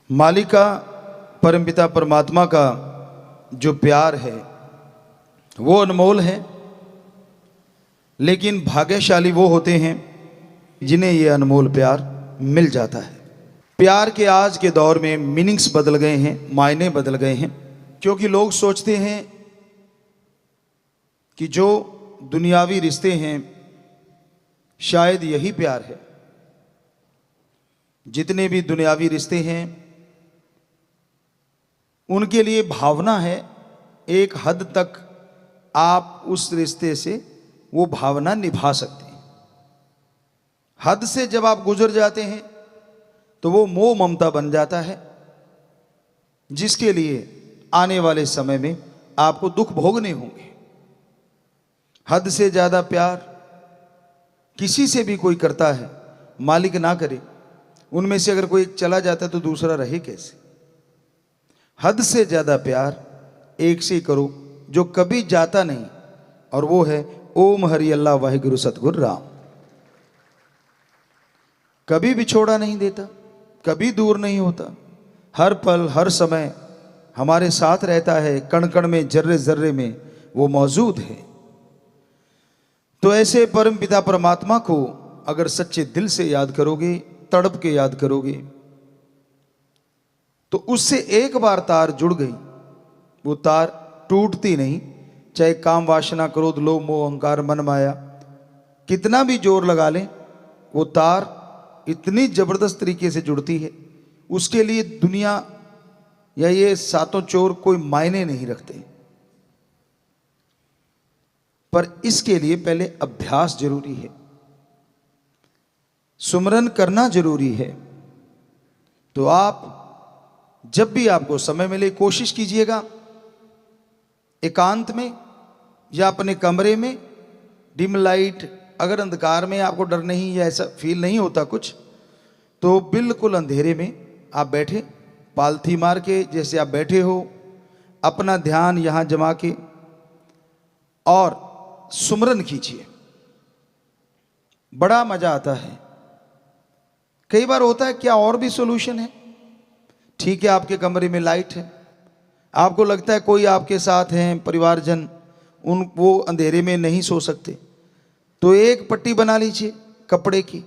मालिका परमपिता परमात्मा का जो प्यार है वो अनमोल है, लेकिन भाग्यशाली वो होते हैं जिन्हें ये अनमोल प्यार मिल जाता है। प्यार के आज के दौर में मीनिंग्स बदल गए हैं, मायने बदल गए हैं, क्योंकि लोग सोचते हैं कि जो दुनियावी रिश्ते हैं शायद यही प्यार है। जितने भी दुनियावी रिश्ते हैं उनके लिए भावना है, एक हद तक आप उस रिश्ते से वो भावना निभा सकते हैं। हद से जब आप गुजर जाते हैं तो वो मोह ममता बन जाता है, जिसके लिए आने वाले समय में आपको दुख भोगने होंगे। हद से ज्यादा प्यार किसी से भी कोई करता है, मालिक ना करे, उनमें से अगर कोई चला जाता है तो दूसरा रहे कैसे। हद से ज्यादा प्यार एक से करो जो कभी जाता नहीं, और वो है ओम हरि अल्लाह वाहिगुरु सतगुरु राम। कभी बिछोड़ा नहीं देता, कभी दूर नहीं होता, हर पल हर समय हमारे साथ रहता है, कण कण में जर्रे जर्रे में वो मौजूद है। तो ऐसे परम पिता परमात्मा को अगर सच्चे दिल से याद करोगे, तड़प के याद करोगे, तो उससे एक बार तार जुड़ गई, वो तार टूटती नहीं। चाहे काम वासना क्रोध लोभ मोह अहंकार मन माया कितना भी जोर लगा लें, वो तार इतनी जबरदस्त तरीके से जुड़ती है, उसके लिए दुनिया या ये सातों चोर कोई मायने नहीं रखते। पर इसके लिए पहले अभ्यास जरूरी है, सुमरन करना जरूरी है। तो आप जब भी आपको समय मिले कोशिश कीजिएगा, एकांत में या अपने कमरे में डिम लाइट, अगर अंधकार में आपको डर नहीं या ऐसा फील नहीं होता कुछ, तो बिल्कुल अंधेरे में आप बैठे, पालथी मार के जैसे आप बैठे हो, अपना ध्यान यहां जमा के और सुमरन कीजिए। बड़ा मजा आता है। कई बार होता है क्या और भी सॉल्यूशन है। ठीक है, आपके कमरे में लाइट है, आपको लगता है कोई आपके साथ हैं परिवारजन, वो अंधेरे में नहीं सो सकते, तो एक पट्टी बना लीजिए कपड़े की,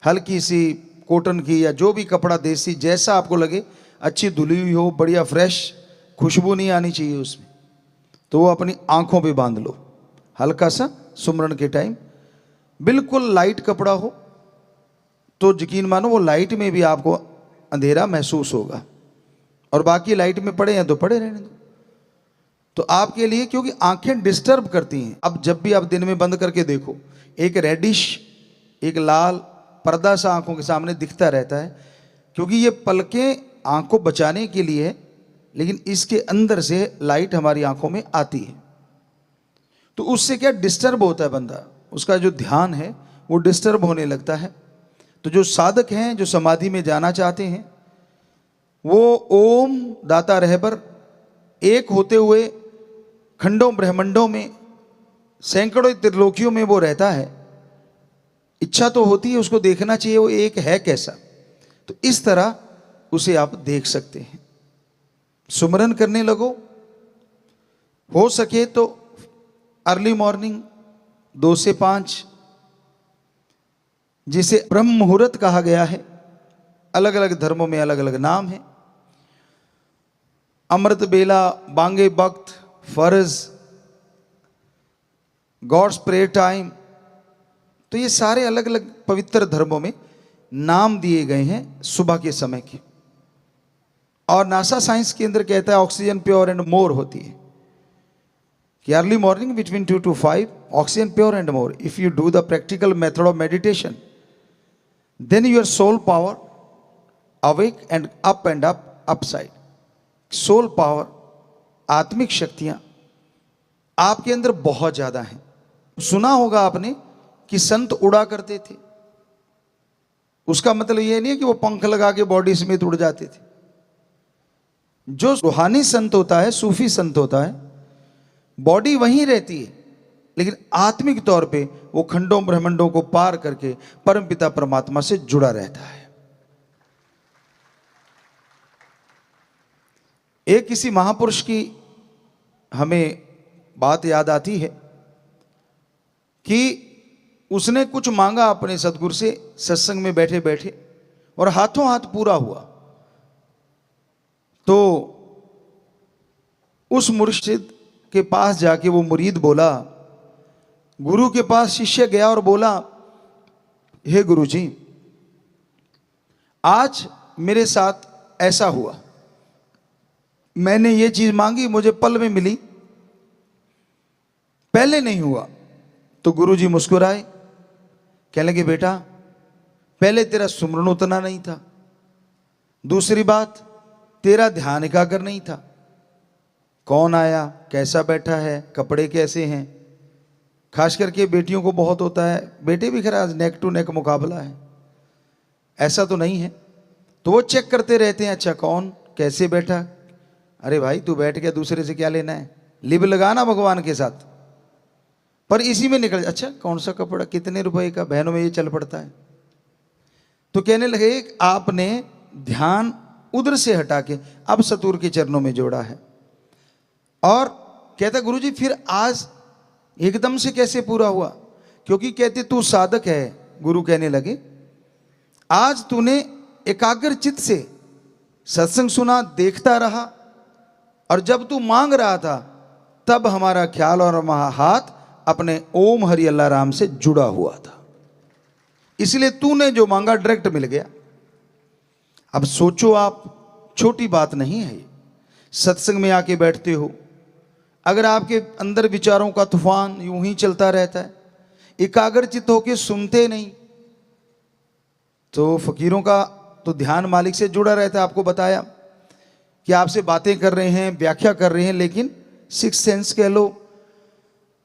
हल्की सी कॉटन की या जो भी कपड़ा देसी जैसा आपको लगे, अच्छी धुली हुई हो, बढ़िया फ्रेश, खुशबू नहीं आनी चाहिए उसमें, तो वो अपनी आंखों पे बांध लो हल्का सा सुमरन के टाइम। बिल्कुल लाइट कपड़ा हो तो यकीन मानो वो लाइट में भी आपको अंधेरा महसूस होगा, और बाकी लाइट में पड़े हैं तो पड़े रहने दो। तो आपके लिए, क्योंकि आंखें डिस्टर्ब करती हैं, अब जब भी आप दिन में बंद करके देखो, एक रेडिश, एक लाल पर्दा सा आंखों के सामने दिखता रहता है, क्योंकि ये पलकें आंख को बचाने के लिए है, लेकिन इसके अंदर से लाइट हमारी आंखों में आती है। तो उससे क्या डिस्टर्ब होता है बंदा, उसका जो ध्यान है वो डिस्टर्ब होने लगता है। तो जो साधक हैं, जो समाधि में जाना चाहते हैं, वो ओम दाता रहबर एक होते हुए खंडों ब्रह्मंडों में सैकड़ों त्रिलोकियों में वो रहता है। इच्छा तो होती है उसको देखना चाहिए वो एक है कैसा, तो इस तरह उसे आप देख सकते हैं। सुमरन करने लगो, हो सके तो अर्ली मॉर्निंग 2 से 5, जिसे ब्रह्म मुहूर्त कहा गया है। अलग अलग धर्मों में अलग अलग नाम है। अमृत बेला, बांगे वक्त, फर्ज, गॉड्स प्रेयर टाइम, तो ये सारे अलग अलग पवित्र धर्मों में नाम दिए गए हैं सुबह के समय के। और नासा साइंस केंद्र कहता है ऑक्सीजन प्योर एंड मोर होती है कि early morning between 2 to 5 oxygen pure and more. If you do the practical method of meditation, then your soul power awake and up upside। Soul power, आत्मिक शक्तियां आपके अंदर बहुत ज्यादा हैं। सुना होगा आपने कि संत उड़ा करते थे, उसका मतलब यह नहीं है कि वो पंख लगा के बॉडी समेत उड़ जाते थे। जो रूहानी संत होता है, सूफी संत होता है, बॉडी वहीं रहती है, लेकिन आत्मिक तौर पे वो खंडों ब्रह्मंडों को पार करके परमपिता परमात्मा से जुड़ा रहता है। एक किसी महापुरुष की हमें बात याद आती है कि उसने कुछ मांगा अपने सदगुरु से सत्संग में बैठे बैठे, और हाथों हाथ पूरा हुआ। तो उस मुर्शिद के पास जाके वो मुरीद बोला, गुरु के पास शिष्य गया और बोला, हे गुरु जी, आज मेरे साथ ऐसा हुआ, मैंने ये चीज मांगी, मुझे पल में मिली, पहले नहीं हुआ। तो गुरु जी मुस्कुराए, कहने लगे, बेटा पहले तेरा सुमरन उतना नहीं था, दूसरी बात तेरा ध्यान एकाग्र नहीं था, कौन आया, कैसा बैठा है, कपड़े कैसे हैं, खास करके बेटियों को बहुत होता है, बेटे भी खैर आज नेक टू नेक मुकाबला है, ऐसा तो नहीं है, तो वो चेक करते रहते हैं, अच्छा कौन कैसे बैठा, अरे भाई तू बैठ गया, दूसरे से क्या लेना है, लिब लगाना भगवान के साथ, पर इसी में निकल, अच्छा कौन सा कपड़ा, कितने रुपए का, बहनों में ये चल पड़ता है। तो कहने लगे आपने ध्यान उधर से हटा के अब सतगुरु के चरणों में जोड़ा है। और कहता गुरुजी फिर आज एकदम से कैसे पूरा हुआ, क्योंकि कहते तू साधक है। गुरु कहने लगे आज तूने एकाग्र चित्त से सत्संग सुना, देखता रहा, और जब तू मांग रहा था तब हमारा ख्याल और हमारा हाथ अपने ओम हरि अल्लाह राम से जुड़ा हुआ था, इसलिए तूने जो मांगा डायरेक्ट मिल गया। अब सोचो आप, छोटी बात नहीं है ये। सत्संग में आके बैठते हो, अगर आपके अंदर विचारों का तूफान यूं ही चलता रहता है, एकाग्रचित होके सुनते नहीं, तो फकीरों का तो ध्यान मालिक से जुड़ा रहता है। आपको बताया कि आपसे बातें कर रहे हैं, व्याख्या कर रहे हैं, लेकिन सिक्स सेंस कह लो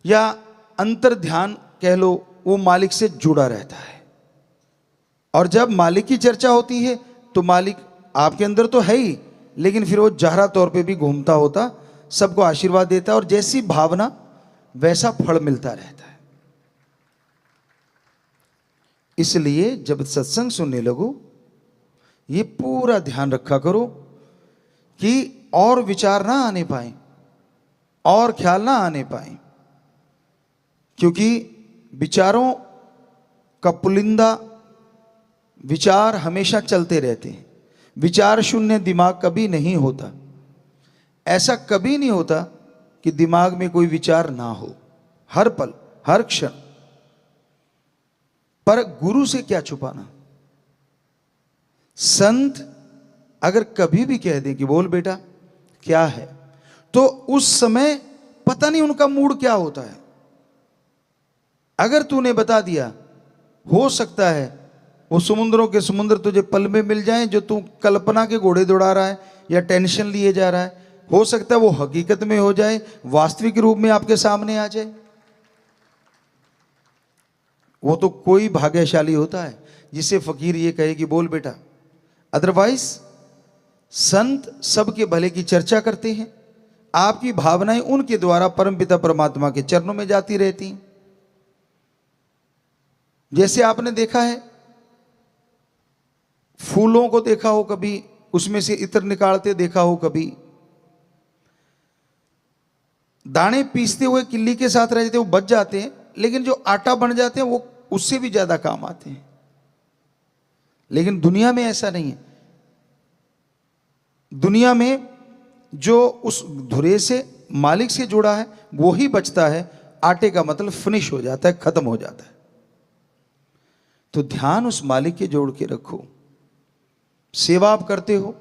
या अंतर ध्यान कह लो, वो मालिक से जुड़ा रहता है। और जब मालिक की चर्चा होती है तो मालिक आपके अंदर तो है ही, लेकिन फिर वो जाहरा तौर पे भी घूमता होता, सबको आशीर्वाद देता है, और जैसी भावना वैसा फल मिलता रहता है। इसलिए जब सत्संग सुनने लगो, ये पूरा ध्यान रखा करो कि और विचार ना आने पाए, और ख्याल ना आने पाए, क्योंकि विचारों का पुलिंदा विचार हमेशा चलते रहते हैं। विचार शून्य दिमाग कभी नहीं होता। ऐसा कभी नहीं होता कि दिमाग में कोई विचार ना हो, हर पल हर क्षण। पर गुरु से क्या छुपाना। संत अगर कभी भी कह दें कि बोल बेटा क्या है, तो उस समय पता नहीं उनका मूड क्या होता है। अगर तूने बता दिया, हो सकता है वो समुद्रों के समुद्र तुझे पल में मिल जाएं, जो तू कल्पना के घोड़े दौड़ा रहा है या टेंशन लिए जा रहा है, हो सकता है वो हकीकत में हो जाए, वास्तविक रूप में आपके सामने आ जाए। वो तो कोई भाग्यशाली होता है जिसे फकीर ये कहे कि बोल बेटा। अदरवाइज संत सबके भले की चर्चा करते हैं, आपकी भावनाएं उनके द्वारा परमपिता परमात्मा के चरणों में जाती रहती हैं। जैसे आपने देखा है, फूलों को देखा हो कभी, उसमें से इत्र निकालते देखा हो कभी, दाने पीसते हुए किल्ली के साथ रह जाते, वो बच जाते हैं, लेकिन जो आटा बन जाते हैं वो उससे भी ज्यादा काम आते हैं। लेकिन दुनिया में ऐसा नहीं है। दुनिया में जो उस धुरे से मालिक से जुड़ा है वो ही बचता है, आटे का मतलब फिनिश हो जाता है, खत्म हो जाता है। तो ध्यान उस मालिक के जोड़ के रखो। सेवा आप करते हो,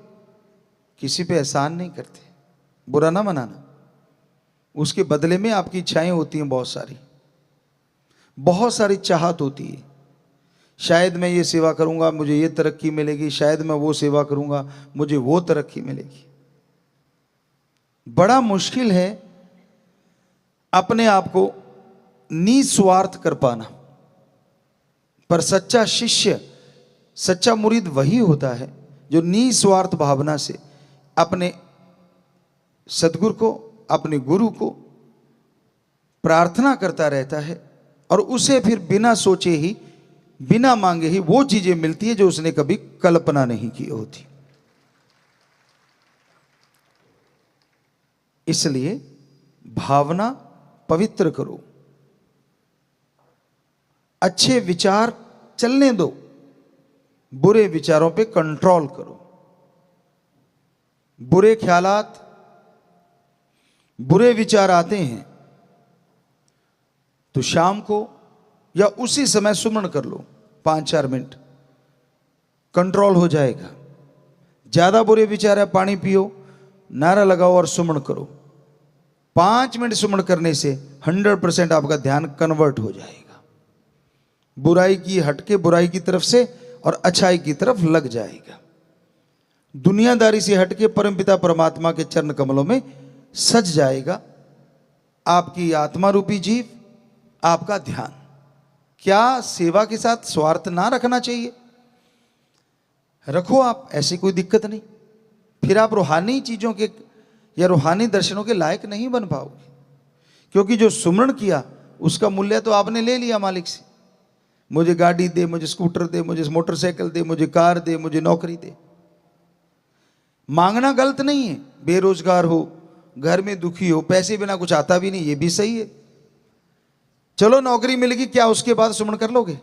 किसी पे एहसान नहीं करते, बुरा ना मनाना, उसके बदले में आपकी इच्छाएं होती हैं, बहुत सारी चाहत होती है। शायद मैं ये सेवा करूंगा मुझे ये तरक्की मिलेगी, शायद मैं वो सेवा करूंगा मुझे वो तरक्की मिलेगी। बड़ा मुश्किल है अपने आप को निस्वार्थ कर पाना। पर सच्चा शिष्य, सच्चा मुरीद वही होता है जो निस्वार्थ भावना से अपने सद्गुरु को, अपने गुरु को प्रार्थना करता रहता है, और उसे फिर बिना सोचे ही, बिना मांगे ही वो चीजें मिलती है जो उसने कभी कल्पना नहीं की होती। इसलिए भावना पवित्र करो, अच्छे विचार चलने दो, बुरे विचारों पे कंट्रोल करो। बुरे ख्यालात, बुरे विचार आते हैं तो शाम को या उसी समय सुमन कर लो, 5-4 मिनट, कंट्रोल हो जाएगा। ज्यादा बुरे विचार है, पानी पियो, नारा लगाओ और सुमन करो। 5 मिनट सुमन करने से 100% आपका ध्यान कन्वर्ट हो जाएगा, बुराई की हटके बुराई की तरफ से और अच्छाई की तरफ लग जाएगा। दुनियादारी से हटके परमपिता परमात्मा के चरण कमलों में सज जाएगा आपकी आत्मा रूपी जीव, आपका ध्यान। क्या सेवा के साथ स्वार्थ ना रखना चाहिए? रखो आप, ऐसी कोई दिक्कत नहीं। फिर आप रूहानी चीजों के या रूहानी दर्शनों के लायक नहीं बन पाओगे, क्योंकि जो सुमरण किया उसका मूल्य तो आपने ले लिया मालिक से। मुझे गाड़ी दे, मुझे स्कूटर दे, मुझे मोटरसाइकिल दे, मुझे कार दे, मुझे नौकरी दे। मांगना गलत नहीं है, बेरोजगार हो, घर में दुखी हो, पैसे बिना कुछ आता भी नहीं, ये भी सही है। चलो नौकरी मिलेगी, क्या उसके बाद सुमन कर लोगे?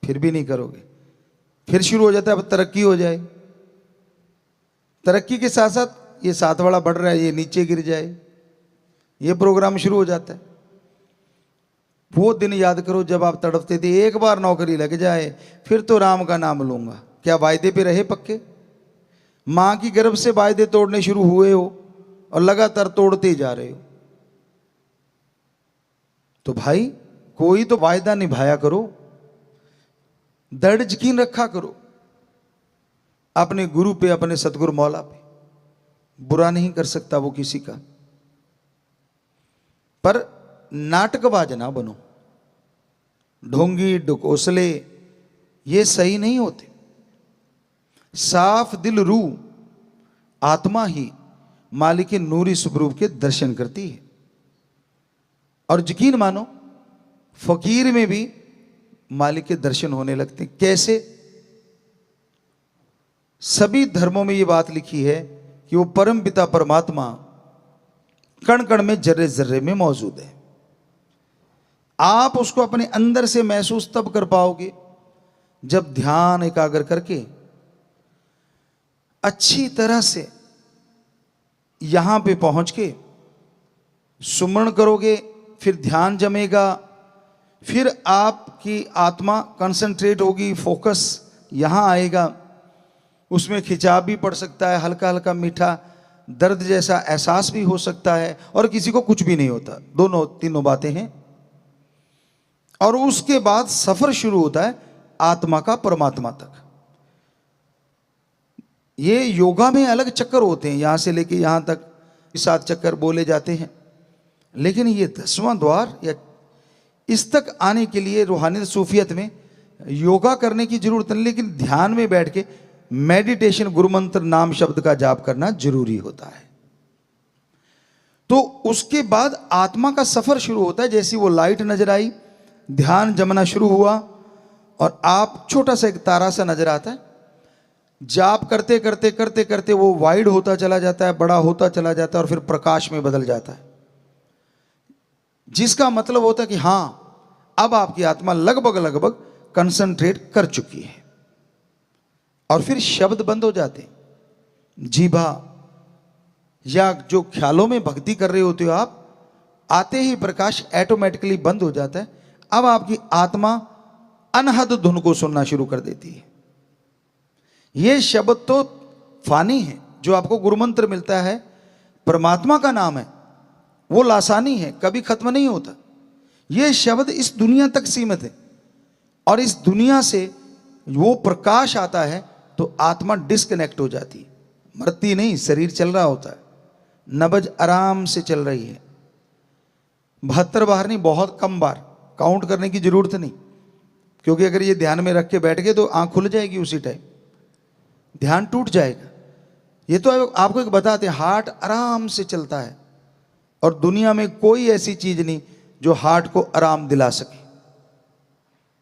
फिर भी नहीं करोगे। फिर शुरू हो जाता है अब तरक्की हो जाए, तरक्की के साथ साथ ये साथ वाला बढ़ रहा है, ये नीचे गिर जाए, ये प्रोग्राम शुरू हो जाता है। वो दिन याद करो जब आप तड़पते थे, एक बार नौकरी लग जाए फिर तो राम का नाम लूंगा। क्या वायदे पे रहे पक्के? मां की गर्भ से वायदे तोड़ने शुरू हुए हो और लगातार तोड़ते ही जा रहे हो। तो भाई कोई तो वायदा निभाया करो, दृढ़ यकीन रखा करो अपने गुरु पे, अपने सतगुरु मौला पे। बुरा नहीं कर सकता वो किसी का, पर नाटकबाज ना बनो। ढोंगी ढकोसले ये सही नहीं होते। साफ दिल रूह आत्मा ही मालिक के नूरी स्वरूप के दर्शन करती है। और यकीन मानो फकीर में भी मालिक के दर्शन होने लगते हैं। कैसे? सभी धर्मों में ये बात लिखी है कि वो परम पिता परमात्मा कण कण में, जर्रे जर्रे में मौजूद है। आप उसको अपने अंदर से महसूस तब कर पाओगे जब ध्यान एकाग्र करके अच्छी तरह से यहां पे पहुंच के सुमरण करोगे। फिर ध्यान जमेगा, फिर आपकी आत्मा कंसंट्रेट होगी, फोकस यहां आएगा। उसमें खिंचाव भी पड़ सकता है, हल्का हल्का मीठा दर्द जैसा एहसास भी हो सकता है, और किसी को कुछ भी नहीं होता। दोनों तीनों बातें हैं। और उसके बाद सफर शुरू होता है आत्मा का परमात्मा तक। ये योगा में अलग चक्कर होते हैं, यहां से लेके यहां तक 7 चक्कर बोले जाते हैं, लेकिन ये 10वां द्वार या इस तक आने के लिए रूहानी सूफियत में योगा करने की जरूरत नहीं, लेकिन ध्यान में बैठ के मेडिटेशन, गुरु मंत्र नाम शब्द का जाप करना जरूरी होता है। तो उसके बाद आत्मा का सफर शुरू होता है। जैसी वो लाइट नजर आई, ध्यान जमना शुरू हुआ और आप छोटा सा एक तारा सा नजर आता है। जाप करते करते करते करते वो वाइड होता चला जाता है, बड़ा होता चला जाता है और फिर प्रकाश में बदल जाता है, जिसका मतलब होता है कि हां, अब आपकी आत्मा लगभग लगभग कंसंट्रेट कर चुकी है। और फिर शब्द बंद हो जाते हैं। जीभा या जो ख्यालों में भक्ति कर रहे होते हो आप, आते ही प्रकाश ऑटोमेटिकली बंद हो जाता है। अब आपकी आत्मा अनहद धुन को सुनना शुरू कर देती है। ये शब्द तो फानी है, जो आपको गुरु मंत्र मिलता है, परमात्मा का नाम है, वो लासानी है, कभी खत्म नहीं होता। ये शब्द इस दुनिया तक सीमित है, और इस दुनिया से वो प्रकाश आता है तो आत्मा डिस्कनेक्ट हो जाती है। मरती नहीं, शरीर चल रहा होता है, नब्ज आराम से चल रही है। 72 बार नहीं, बहुत कम बार, काउंट करने की जरूरत नहीं, क्योंकि अगर ये ध्यान में रख के बैठ गए तो आंख खुल जाएगी, उसी टाइम ध्यान टूट जाएगा। ये तो आपको एक बताते हैं, हार्ट आराम से चलता है, और दुनिया में कोई ऐसी चीज नहीं जो हार्ट को आराम दिला सके।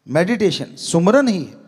मेडिटेशन सुमरन ही है।